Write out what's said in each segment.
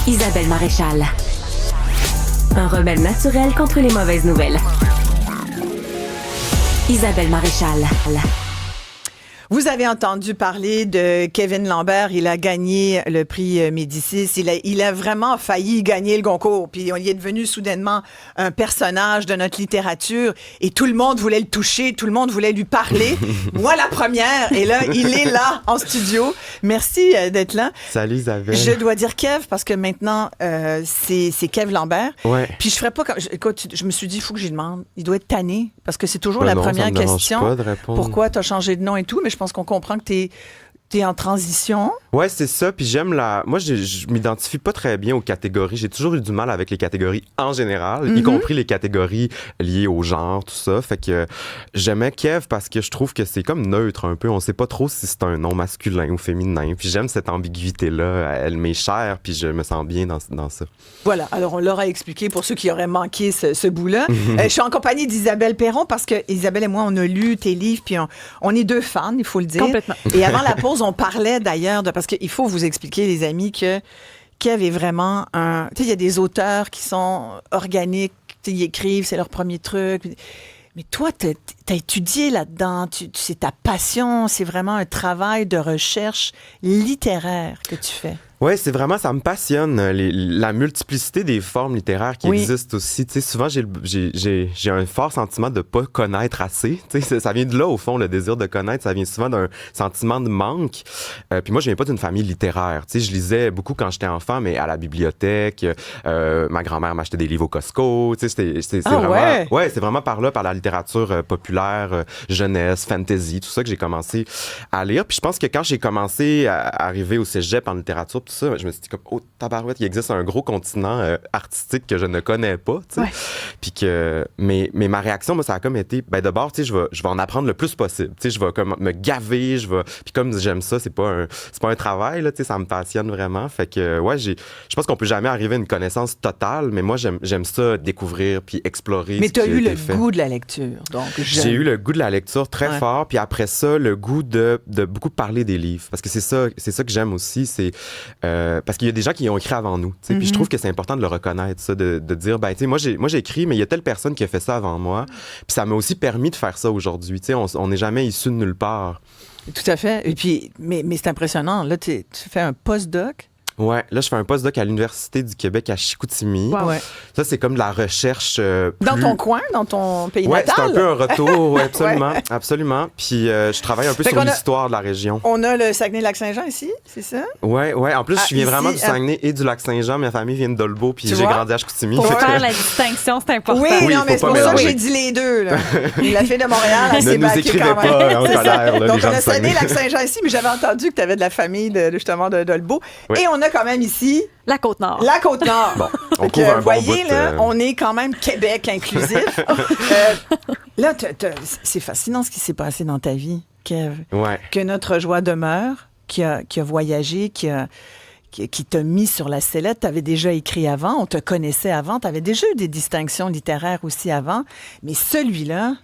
Isabelle Maréchal. Un remède naturel contre les mauvaises nouvelles. Isabelle Maréchal. Vous avez entendu parler de Kevin Lambert. Il a gagné le prix Médicis. Il a vraiment failli gagner le Goncourt. Puis il est devenu soudainement un personnage de notre littérature. Et tout le monde voulait le toucher. Tout le monde voulait lui parler. Moi, la première. Et là, il est là, en studio. Merci d'être là. Salut Isabelle. Je dois dire Kev, parce que maintenant, c'est Kev Lambert. Ouais. Puis je ferais pas comme... Écoute, je me suis dit, il faut que j'y demande. Il doit être tanné. Parce que c'est toujours Ben la non, première ça me dérange question. pas de répondre. Pourquoi tu as changé de nom et tout? Mais je pense qu'on comprend que t'es en transition. Ouais, c'est ça. Puis j'aime la. Moi, je m'identifie pas très bien aux catégories. J'ai toujours eu du mal avec les catégories en général, y compris les catégories liées au genre, tout ça. Fait que j'aimais Kev parce que je trouve que c'est comme neutre un peu. On sait pas trop si c'est un nom masculin ou féminin. Puis j'aime cette ambiguïté-là. Elle m'est chère, puis je me sens bien dans ça. Voilà. Alors, on leur a expliqué pour ceux qui auraient manqué ce bout-là. Je suis en compagnie d'Isabelle Perron parce que Isabelle et moi, on a lu tes livres, puis on est deux fans, il faut le dire. Complètement. Et avant la pause, on parlait d'ailleurs parce qu'il faut vous expliquer, les amis, que Kev est vraiment un... Tu sais, il y a des auteurs qui sont organiques, ils écrivent, c'est leur premier truc. Mais toi, t'as étudié là-dedans, c'est ta passion, c'est vraiment un travail de recherche littéraire que tu fais. Ouais, c'est vraiment, ça me passionne, la multiplicité des formes littéraires qui existent aussi. Tu sais, souvent, j'ai un fort sentiment de pas connaître assez. Tu sais, ça vient de là, au fond, le désir de connaître. Ça vient souvent d'un sentiment de manque. Puis moi, je viens pas d'une famille littéraire. Tu sais, je lisais beaucoup quand j'étais enfant, mais à la bibliothèque. Ma grand-mère m'achetait des livres au Costco. Tu sais, c'est vraiment... Ouais, c'est vraiment par là, par la littérature populaire, jeunesse, fantasy, tout ça que j'ai commencé à lire. Puis je pense que quand j'ai commencé à arriver au cégep en littérature, ça, je me suis dit comme, oh tabarouette, il existe un gros continent artistique que je ne connais pas, tu sais. Ouais. Puis que, mais ma réaction, moi, ça a comme été, ben d'abord, tu sais, je vais en apprendre le plus possible, tu sais, je vais comme me gaver, puis comme j'aime ça, c'est pas un travail, là, tu sais, ça me passionne vraiment, fait que, ouais, je pense qu'on peut jamais arriver à une connaissance totale, mais moi, j'aime ça découvrir puis explorer. Mais tu as eu le goût de la lecture, donc. J'ai eu le goût de la lecture très fort, puis après ça, le goût de beaucoup parler des livres, parce que c'est ça que j'aime aussi, c'est parce qu'il y a des gens qui ont écrit avant nous. Puis je trouve que c'est important de le reconnaître, ça, de dire, ben, tu sais, moi j'ai écrit, mais il y a telle personne qui a fait ça avant moi. Puis ça m'a aussi permis de faire ça aujourd'hui. Tu sais, on n'est jamais issu de nulle part. Tout à fait. Et puis, mais c'est impressionnant. Là, tu fais un postdoc. Ouais, là, je fais un postdoc à l'Université du Québec à Chicoutimi. Ouais. Ça, c'est comme de la recherche Dans ton coin, dans ton pays ouais, natal? Ouais, c'est un peu un retour, ouais, absolument, absolument. Puis je travaille un peu sur l'histoire de la région. On a le Saguenay-Lac-Saint-Jean ici, c'est ça? Ouais. En plus, je viens ici, vraiment du Saguenay et du Lac-Saint-Jean. Ma famille vient de Dolbeau, puis j'ai grandi à Chicoutimi. Pour faire la distinction, c'est important. Oui, non, mais c'est pour ça que j'ai dit les deux. Là. La fille de Montréal, elle s'est baquée quand même. Pas en colère, là, donc, les on a gens Saguenay-Lac-Saint-Jean ici, mais j'avais entendu que tu avais de la famille, justement, de Dolbeau. Oui. Et on a quand même ici... La Côte-Nord. La Côte-Nord. Bon, on couvre un bon voyez, bout, là, on est quand même Québec inclusif. Là, c'est fascinant ce qui s'est passé dans ta vie, Kev. Ouais. Que notre joie demeure, qui a voyagé, qui t'a mis sur la sellette. Tu avais déjà écrit avant, on te connaissait avant, tu avais déjà eu des distinctions littéraires aussi avant. Mais celui-là...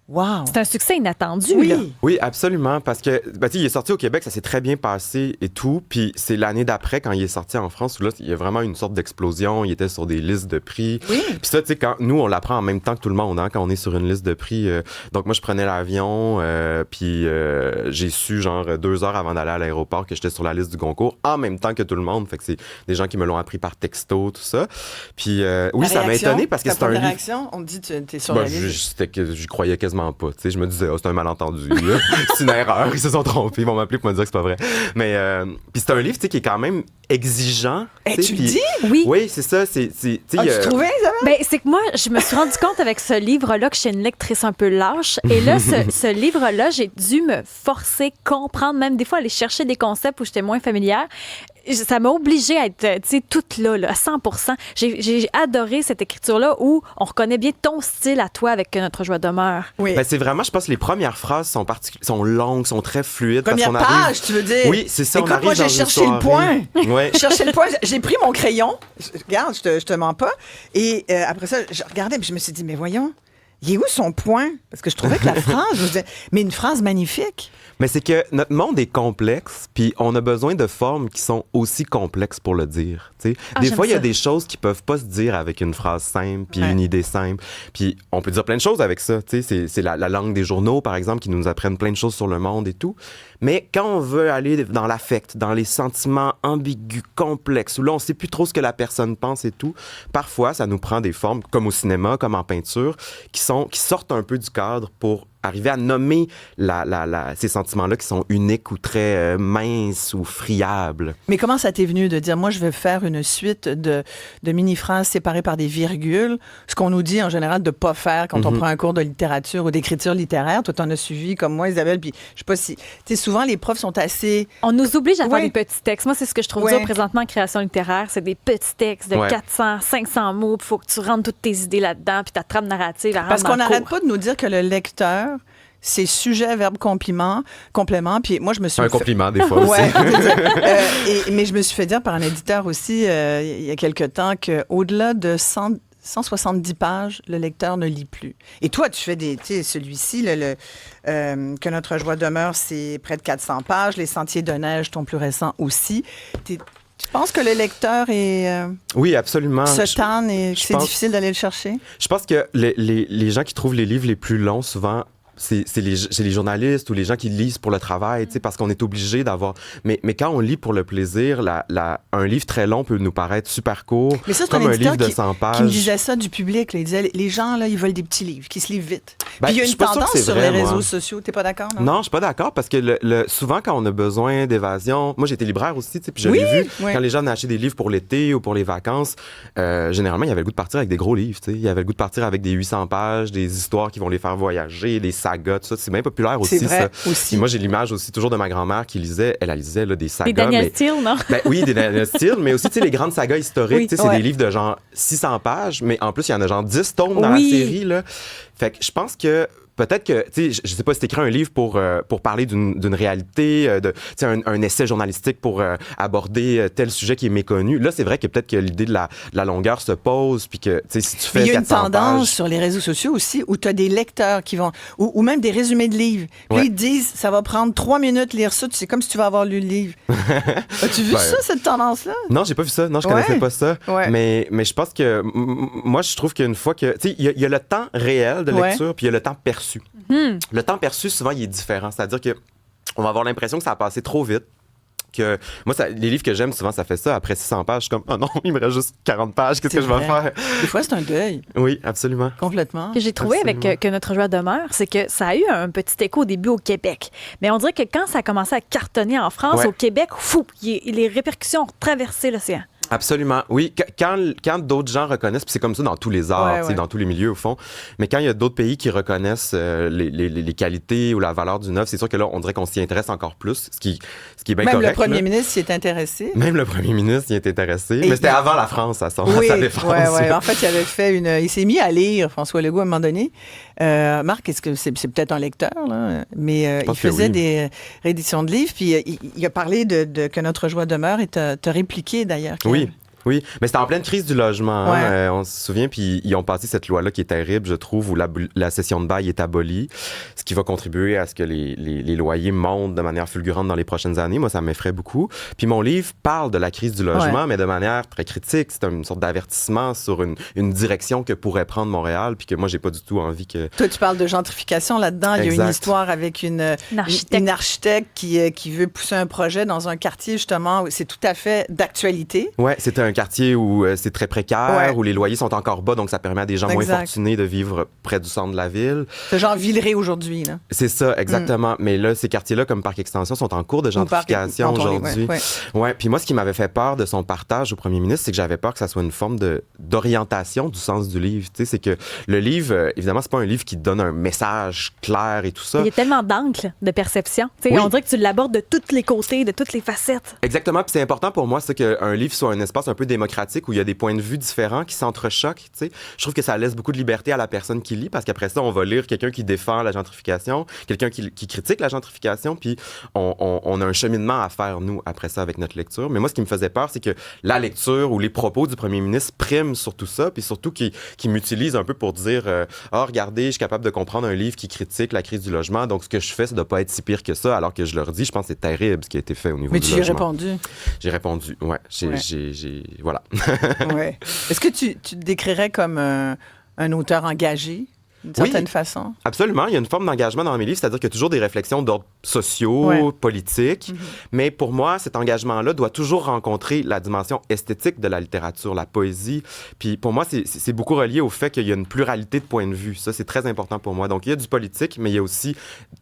Wow. C'est un succès inattendu, oui. là. Oui, absolument, parce que ben, il est sorti au Québec, ça s'est très bien passé et tout, puis c'est l'année d'après, quand il est sorti en France, où là, il y a vraiment une sorte d'explosion, il était sur des listes de prix. Oui. Puis ça, tu sais, quand nous, on l'apprend en même temps que tout le monde, hein, quand on est sur une liste de prix. Donc moi, je prenais l'avion, puis j'ai su, genre, 2 heures avant d'aller à l'aéroport que j'étais sur la liste du Goncourt, en même temps que tout le monde, fait que c'est des gens qui me l'ont appris par texto, tout ça. Puis oui, ça m'a étonné, parce que c'est un livre... réaction, on te dit que tu es sur la liste. Je croyais quasiment pas. Tu sais, je me disais, oh, c'est un malentendu. C'est une erreur. Ils se sont trompés. Ils vont m'appeler pour me dire que c'est pas vrai. Mais puis c'est un livre, tu sais, qui est quand même exigeant. Tu le dis? Oui. Oui, c'est ça. Tu trouvé, Isabelle? Ben, c'est que moi, je me suis rendu compte avec ce livre-là que je suis une lectrice un peu lâche. Et là, ce livre-là, j'ai dû me forcer, comprendre, même des fois aller chercher des concepts où j'étais moins familière. Ça m'a obligée à être, tu sais, toute là, à 100%. J'ai adoré cette écriture-là où on reconnaît bien ton style à toi avec Notre joie demeure. Oui. Ben, c'est vraiment, je pense, les premières phrases sont longues, sont très fluides. Première parce qu'on page, arrive... tu veux dire? Oui, c'est ça. Écoute, moi, j'ai cherché le point. Ouais. J'ai cherché le point. J'ai pris mon crayon. Regarde, je te mens pas. Et après ça, je regardais et je me suis dit, mais voyons, Il est où son point? Parce que je trouvais que la phrase, mais une phrase magnifique. Mais c'est que notre monde est complexe, puis on a besoin de formes qui sont aussi complexes pour le dire. Des fois, il y a des choses qui peuvent pas se dire avec une phrase simple, puis une idée simple. Puis on peut dire plein de choses avec ça. C'est la langue des journaux, par exemple, qui nous apprennent plein de choses sur le monde et tout. Mais quand on veut aller dans l'affect, dans les sentiments ambigus, complexes, où là, on sait plus trop ce que la personne pense et tout, parfois, ça nous prend des formes, comme au cinéma, comme en peinture, qui sortent un peu du cadre pour arriver à nommer ces sentiments-là qui sont uniques ou très minces ou friables. Mais comment ça t'est venu de dire, moi, je vais faire une suite de mini-phrases séparées par des virgules, ce qu'on nous dit en général de ne pas faire quand on prend un cours de littérature ou d'écriture littéraire. Toi, t'en as suivi comme moi, Isabelle, puis je sais pas si... Tu sais, souvent, les profs sont assez... On nous oblige à faire des petits textes. Moi, c'est ce que je trouve dur présentement en création littéraire. C'est des petits textes de 400, 500 mots, puis il faut que tu rentres toutes tes idées là-dedans, puis ta trame narrative, parce qu'on n'arrête pas de nous dire que le lecteur... c'est sujet, verbe, complément. Puis moi, je me suis... Un compliment, des fois aussi. Mais je me suis fait dire par un éditeur aussi, il y a quelque temps, qu'au-delà de 170 pages, le lecteur ne lit plus. Et toi, tu fais celui-ci, Que notre joie demeure, c'est près de 400 pages. Les Sentiers de neige, ton plus récent aussi. Tu penses que le lecteur est... oui, absolument. Se tanne et que c'est difficile d'aller le chercher? Je pense que les gens qui trouvent les livres les plus longs, souvent... C'est les journalistes ou les gens qui lisent pour le travail, parce qu'on est obligé d'avoir... Mais quand on lit pour le plaisir, un livre très long peut nous paraître super court, mais ça, comme un livre de 100 pages. Qui me disait ça du public. Là. Il disait, les gens, là, ils veulent des petits livres, qui se lisent vite. Ben, puis il y a une tendance sur les réseaux moi. Sociaux. T'es pas d'accord, non? Non, je suis pas d'accord, parce que souvent, quand on a besoin d'évasion... Moi, j'étais libraire aussi, puis je l'ai vu. Quand les gens venaient acheter des livres pour l'été ou pour les vacances, généralement, il y avait le goût de partir avec des gros livres. Il y avait le goût de partir avec des 800 pages, des histoires qui vont les faire voyager, des sagas, tout ça. C'est bien populaire aussi, vrai, ça. Aussi. Puis moi, j'ai l'image aussi toujours de ma grand-mère qui lisait, elle lisait là, des sagas. Des Daniel Steele, non? Ben, oui, des Daniel Steele, mais aussi les grandes sagas historiques. C'est des livres de genre 600 pages, mais en plus, il y en a genre 10 tomes dans la série. Là. Fait que je pense que peut-être que, tu sais, je sais pas si t'écris un livre pour parler d'une réalité, un essai journalistique pour aborder tel sujet qui est méconnu. Là, c'est vrai que peut-être que l'idée de la longueur se pose, puis que, tu sais, si tu fais 400 pages... Il y a une tendance sur les réseaux sociaux aussi où tu as des lecteurs qui vont... Ou même des résumés de livres. Puis ils te disent, ça va prendre 3 minutes lire ça, c'est comme si tu vas avoir lu le livre. As-tu vu ça, cette tendance-là? Non, j'ai pas vu ça. Non, je connaissais pas ça. Mais je pense que... Moi, je trouve qu'une fois que... Tu sais, il y a le temps réel de lecture, puis il y a le temps perçu. Le temps perçu, souvent, il est différent. C'est-à-dire que on va avoir l'impression que ça a passé trop vite. Que moi, les livres que j'aime, souvent, ça fait ça. Après 600 pages, je suis comme, oh non, il me reste juste 40 pages. Qu'est-ce que je vais faire? Des fois, c'est un deuil. Oui, absolument. Complètement. Ce que j'ai trouvé avec Que notre joie demeure, c'est que ça a eu un petit écho au début au Québec. Mais on dirait que quand ça a commencé à cartonner en France, au Québec, les répercussions ont traversé l'océan. Absolument. Oui, quand d'autres gens reconnaissent, puis c'est comme ça dans tous les arts, dans tous les milieux au fond, mais quand il y a d'autres pays qui reconnaissent les qualités ou la valeur d'une œuvre, c'est sûr que là, on dirait qu'on s'y intéresse encore plus, ce qui est bien correct. Même le premier ministre s'y est intéressé. Même le premier ministre y est intéressé. Mais c'était avant la France, à sa défense. Oui. En fait, il s'est mis à lire, François Legault, à un moment donné. Marc, est-ce que c'est peut-être un lecteur, là? Mais il faisait des rééditions de livres, puis il a parlé de Que notre joie demeure et t'a répliqué, d'ailleurs. Oui, mais c'était en pleine crise du logement. Hein, on se souvient, puis ils ont passé cette loi-là qui est terrible, je trouve, où la cession de bail est abolie, ce qui va contribuer à ce que les loyers montent de manière fulgurante dans les prochaines années. Moi, ça m'effraie beaucoup. Puis mon livre parle de la crise du logement, mais de manière très critique. C'est une sorte d'avertissement sur une direction que pourrait prendre Montréal, puis que moi, j'ai pas du tout envie que... Toi, tu parles de gentrification là-dedans. Il y a une histoire avec une architecte qui veut pousser un projet dans un quartier, justement, où c'est tout à fait d'actualité. Oui, c'était un quartier où c'est très précaire, où les loyers sont encore bas, donc ça permet à des gens moins fortunés de vivre près du centre de la ville. C'est genre Villeray aujourd'hui, là. C'est ça, exactement. Mais là, ces quartiers-là, comme Parc Extension, sont en cours de gentrification aujourd'hui. Puis moi, ce qui m'avait fait peur de son partage au premier ministre, c'est que j'avais peur que ça soit une forme d'orientation du sens du livre. Tu sais, c'est que le livre, évidemment, c'est pas un livre qui donne un message clair et tout ça. Il y a tellement d'angles de perception. On dirait que tu l'abordes de tous les côtés, de toutes les facettes. Exactement. Puis c'est important pour moi, c'est qu'un livre soit un espace un peu peu démocratique où il y a des points de vue différents qui s'entrechoquent, tu sais. Je trouve que ça laisse beaucoup de liberté à la personne qui lit parce qu'après ça, on va lire quelqu'un qui défend la gentrification, quelqu'un qui critique la gentrification, puis on a un cheminement à faire, nous, après ça, avec notre lecture. Mais moi, ce qui me faisait peur, c'est que la lecture ou les propos du premier ministre priment sur tout ça, puis surtout qu'il m'utilise un peu pour dire « Ah, regardez, je suis capable de comprendre un livre qui critique la crise du logement, donc ce que je fais, ça doit pas être si pire que ça. » Alors que je leur dis, je pense que c'est terrible ce qui a été fait au niveau du logement. Mais tu y as répondu. J'ai répondu, ouais. Voilà. Ouais. Est-ce que tu te décrirais comme un auteur engagé? D'une certaine façon. Absolument. Il y a une forme d'engagement dans mes livres, c'est-à-dire qu'il y a toujours des réflexions d'ordre sociaux, politiques. Mais pour moi, cet engagement-là doit toujours rencontrer la dimension esthétique de la littérature, la poésie. Puis pour moi, c'est beaucoup relié au fait qu'il y a une pluralité de points de vue. Ça, c'est très important pour moi. Donc, il y a du politique, mais il y a aussi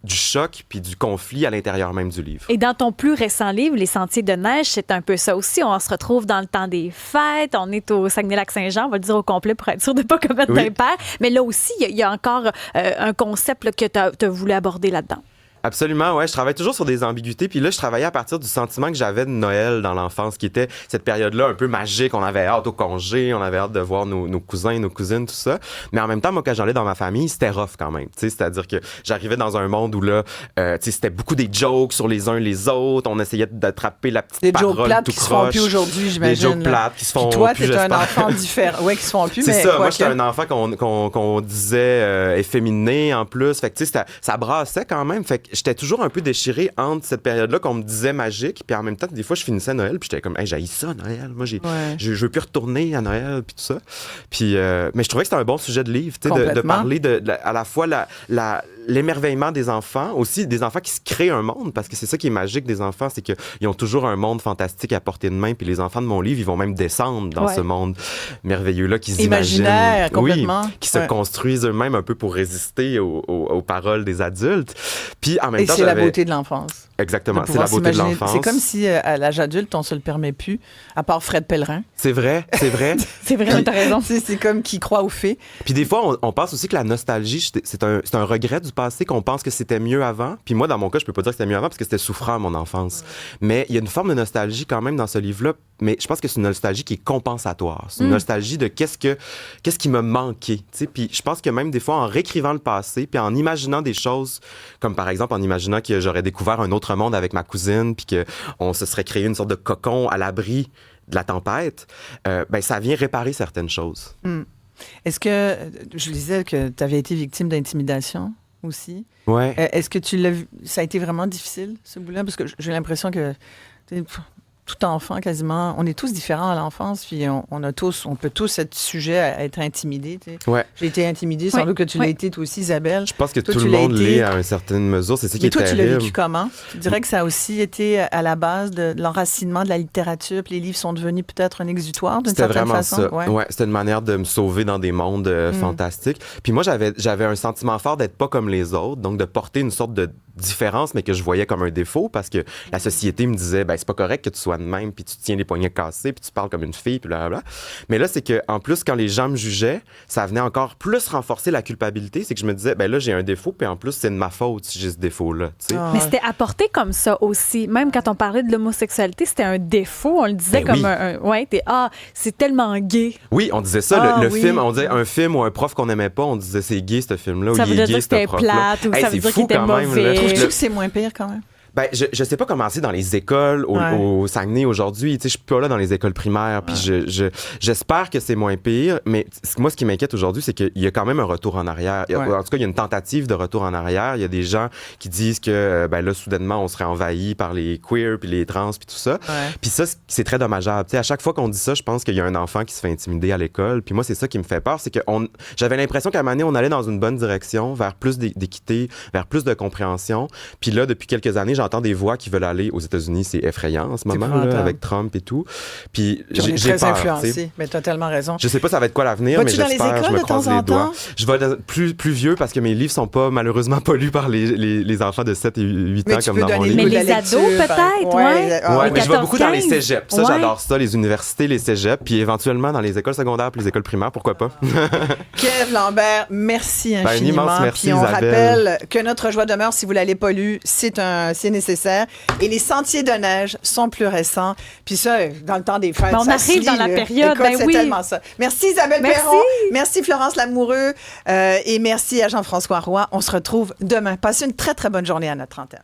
du choc puis du conflit à l'intérieur même du livre. Et dans ton plus récent livre, Les Sentiers de neige, c'est un peu ça aussi. On se retrouve dans le temps des fêtes. On est au Saguenay-Lac-Saint-Jean, on va le dire au complet pour être sûr de ne pas commettre d'impair. Mais là aussi, il y a encore un concept là, que tu as voulu aborder là-dedans. Absolument, ouais. Je travaille toujours sur des ambiguïtés. Puis là, je travaillais à partir du sentiment que j'avais de Noël dans l'enfance, qui était cette période-là un peu magique. On avait hâte au congé, on avait hâte de voir nos cousins, nos cousines, tout ça. Mais en même temps, moi, quand j'allais dans ma famille, c'était rough quand même. C'est-à-dire que j'arrivais dans un monde où là, c'était beaucoup des jokes sur les uns les autres. On essayait d'attraper la petite parole tout croche. Des jokes plates qui se font plus aujourd'hui, j'imagine. Des jokes plates qui se font puis toi, plus, t'es un enfant différent. Oui, qui se font plus, mais c'est ça. Moi, j'étais un enfant qu'on disait efféminé en plus. Fait que, tu sais, ça brassait quand même. Fait que j'étais toujours un peu déchiré entre cette période-là qu'on me disait magique, puis en même temps, des fois, je finissais Noël, puis j'étais comme, hey, j'haïs ça, Noël. Moi, je veux plus retourner à Noël, puis tout ça. Puis, mais je trouvais que c'était un bon sujet de livre, tu sais, de parler à la fois l'émerveillement des enfants, aussi des enfants qui se créent un monde, parce que c'est ça qui est magique des enfants, c'est qu'ils ont toujours un monde fantastique à portée de main, puis les enfants de mon livre, ils vont même descendre dans ce monde merveilleux-là qu'ils imaginent. Imaginaire, complètement. Oui, qui se construisent eux-mêmes un peu pour résister aux paroles des adultes. Puis en même temps, c'est la beauté de l'enfance. Exactement, c'est la beauté de l'enfance. C'est comme si à l'âge adulte, on se le permet plus, à part Fred Pellerin. C'est vrai. C'est vrai, t'as raison. C'est comme qui croit aux fées. Puis des fois, on pense aussi que la nostalgie, c'est un regret du passé, qu'on pense que c'était mieux avant. Puis moi, dans mon cas, je peux pas dire que c'était mieux avant parce que c'était souffrant, mon enfance. Mais il y a une forme de nostalgie quand même dans ce livre-là. Mais je pense que c'est une nostalgie qui est compensatoire. C'est une nostalgie de qu'est-ce qui m'a manqué. T'sais? Puis je pense que même des fois, en réécrivant le passé, puis en imaginant des choses, comme par exemple en imaginant que j'aurais découvert un autre monde avec ma cousine, puis qu'on se serait créé une sorte de cocon à l'abri de la tempête, ben ça vient réparer certaines choses. Est-ce que, je disais que tu avais été victime d'intimidation aussi? Ouais. Est-ce que tu l'as vu? Ça a été vraiment difficile, ce bout-là? Parce que j'ai l'impression que tout enfant, quasiment, on est tous différents à l'enfance, puis on peut tous être sujet à être intimidé. Ouais. J'ai été intimidée, sans doute que tu l'as été toi aussi, Isabelle. Je pense que tout le monde l'est à une certaine mesure, c'est ça qui est terrible. Mais toi, tu l'as vécu comment? Tu dirais que ça a aussi été à la base de l'enracinement de la littérature, puis les livres sont devenus peut-être un exutoire d'une certaine façon? C'était vraiment ça. Ouais, c'était une manière de me sauver dans des mondes fantastiques. Puis moi, j'avais un sentiment fort d'être pas comme les autres, donc de porter une sorte de différence, mais que je voyais comme un défaut, parce que la société me disait, ben c'est pas correct que tu sois de même, puis tu tiens les poignets cassés, puis tu parles comme une fille, puis blablabla. Mais là, c'est que en plus, quand les gens me jugeaient, ça venait encore plus renforcer la culpabilité. C'est que je me disais, ben là, j'ai un défaut, puis en plus, c'est de ma faute si j'ai ce défaut-là. Mais c'était apporté comme ça aussi. Même quand on parlait de l'homosexualité, c'était un défaut. On le disait comme c'est tellement gay. Oui, on disait ça. Le film, on disait un film ou un prof qu'on aimait pas, on disait c'est gay, ce film-là, ou il est gay, ce prof-là. Plate, ou ça veut dire qu'il était mauvais. Trouves-tu que c'est moins pire quand même? Ben, je sais pas comment c'est dans les écoles au Saguenay aujourd'hui. Tu sais, je suis pas là dans les écoles primaires. Puis j'espère que c'est moins pire. Mais moi, ce qui m'inquiète aujourd'hui, c'est qu'il y a quand même un retour en arrière. En tout cas, il y a une tentative de retour en arrière. Il y a des gens qui disent que, ben là, soudainement, on serait envahi par les queers puis les trans puis tout ça. Puis ça, c'est très dommageable. Tu sais, à chaque fois qu'on dit ça, je pense qu'il y a un enfant qui se fait intimider à l'école. Puis moi, c'est ça qui me fait peur. C'est que j'avais l'impression qu'à un moment donné, on allait dans une bonne direction, vers plus d'équité, vers plus de compréhension. Puis là, depuis quelques années, j'entends des voix qui veulent aller aux États-Unis. C'est effrayant en ce moment, là, avec Trump et tout. Puis j'ai peur. Influencé, mais tu as tellement raison. Je sais pas ça va être quoi l'avenir, mais j'espère, je me croise les doigts. Je vais plus vieux parce que mes livres sont pas malheureusement pas lus par les enfants de 7 et 8 ans comme dans mon livre. Mais les ados peut-être, ouais. Mais je vais beaucoup dans les cégeps. Ça, j'adore ça, les universités, les cégeps, puis éventuellement dans les écoles secondaires puis les écoles primaires, pourquoi pas. Kev Lambert, merci infiniment. Immense merci, puis on Isabelle. rappelle que Notre joie demeure, si vous l'avez pas lu, c'est une nécessaire. Et les sentiers de neige sont plus récents. Puis ça, dans le temps des fêtes, on ça arrive se dans lit, la là. période, Écoute, c'est oui. tellement ça. Merci Isabelle Perron. Merci Florence Lamoureux. Et merci à Jean-François Roy. On se retrouve demain. Passez une très, très bonne journée à notre antenne.